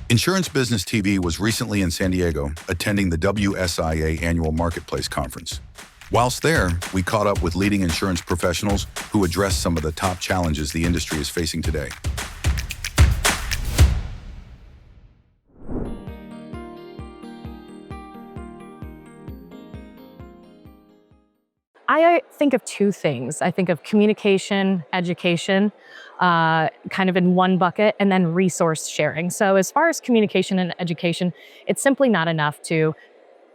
Insurance Business TV was recently in San Diego, attending the WSIA Annual Marketplace Conference. Whilst there, we caught up with leading insurance professionals who addressed some of the top challenges the industry is facing today. I think of two things. I think of communication, education, kind of in one bucket, and then resource sharing. So as far as communication and education, it's simply not enough to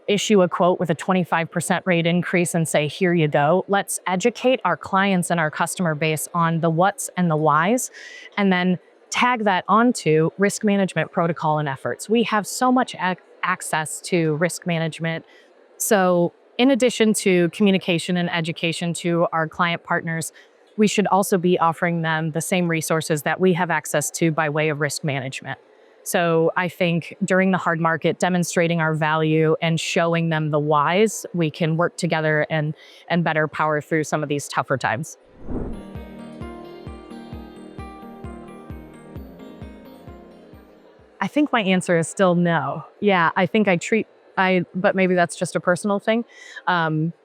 issue a quote with a 25% rate increase and say, here you go. Let's educate our clients and our customer base on the what's and the whys, and then tag that onto risk management protocol and efforts. We have so much access to risk management. So in addition to communication and education to our client partners, we should also be offering them the same resources that we have access to by way of risk management. So I think during the hard market, demonstrating our value and showing them the whys, we can work together and better power through some of these tougher times. I think my answer is still no. Yeah, I think but maybe that's just a personal thing.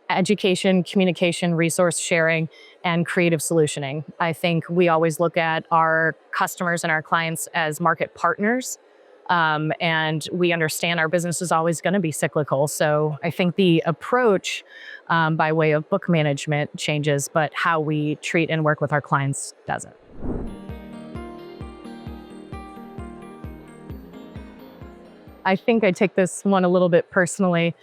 Education, communication, resource sharing, and creative solutioning. I think we always look at our customers and our clients as market partners, and we understand our business is always going to be cyclical. So I think the approach by way of book management changes, but how we treat and work with our clients doesn't. I think I take this one a little bit personally,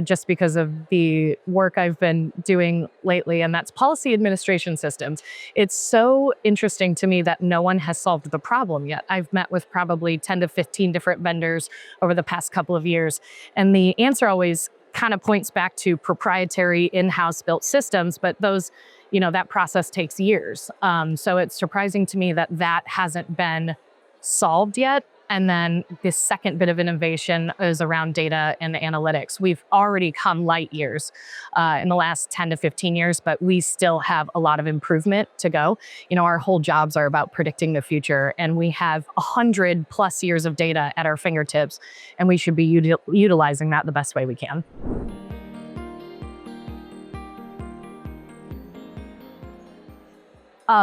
just because of the work I've been doing lately, and that's policy administration systems. It's so interesting to me that no one has solved the problem yet. I've met with probably 10 to 15 different vendors over the past couple of years, and the answer always kind of points back to proprietary in-house built systems, but those, that process takes years. So it's surprising to me that that hasn't been solved yet. And then the second bit of innovation is around data and analytics. We've already come light years in the last 10 to 15 years, but we still have a lot of improvement to go. Our whole jobs are about predicting the future, and we have 100+ years of data at our fingertips, and we should be utilizing that the best way we can.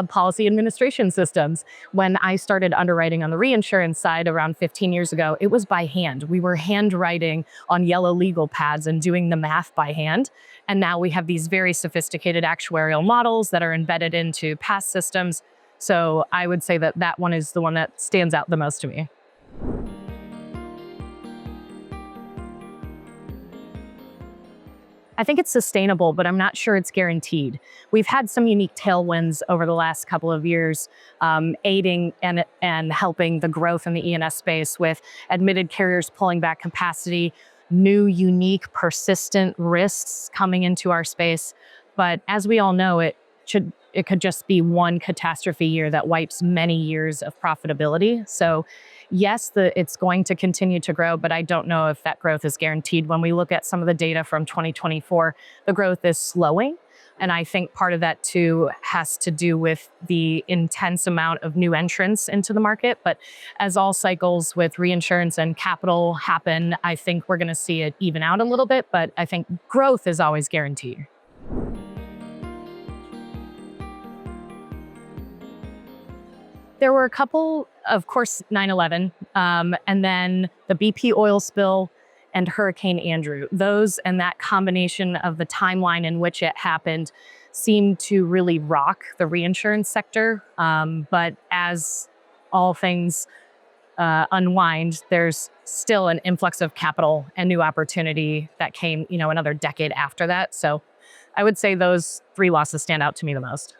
Policy administration systems. When I started underwriting on the reinsurance side around 15 years ago, it was by hand. We were handwriting on yellow legal pads and doing the math by hand. And now we have these very sophisticated actuarial models that are embedded into past systems. So I would say that that one is the one that stands out the most to me. I think it's sustainable, but I'm not sure it's guaranteed. We've had some unique tailwinds over the last couple of years, aiding and helping the growth in the E&S space with admitted carriers pulling back capacity, new, unique, persistent risks coming into our space. But as we all know, it could just be one catastrophe year that wipes many years of profitability. So yes, it's going to continue to grow, but I don't know if that growth is guaranteed. When we look at some of the data from 2024, the growth is slowing. And I think part of that too has to do with the intense amount of new entrants into the market. But as all cycles with reinsurance and capital happen, I think we're going to see it even out a little bit, but I think growth is always guaranteed. There were a couple, of course, 9/11, and then the BP oil spill and Hurricane Andrew. Those and that combination of the timeline in which it happened seemed to really rock the reinsurance sector. But as all things unwind, there's still an influx of capital and new opportunity that came, another decade after that. So I would say those three losses stand out to me the most.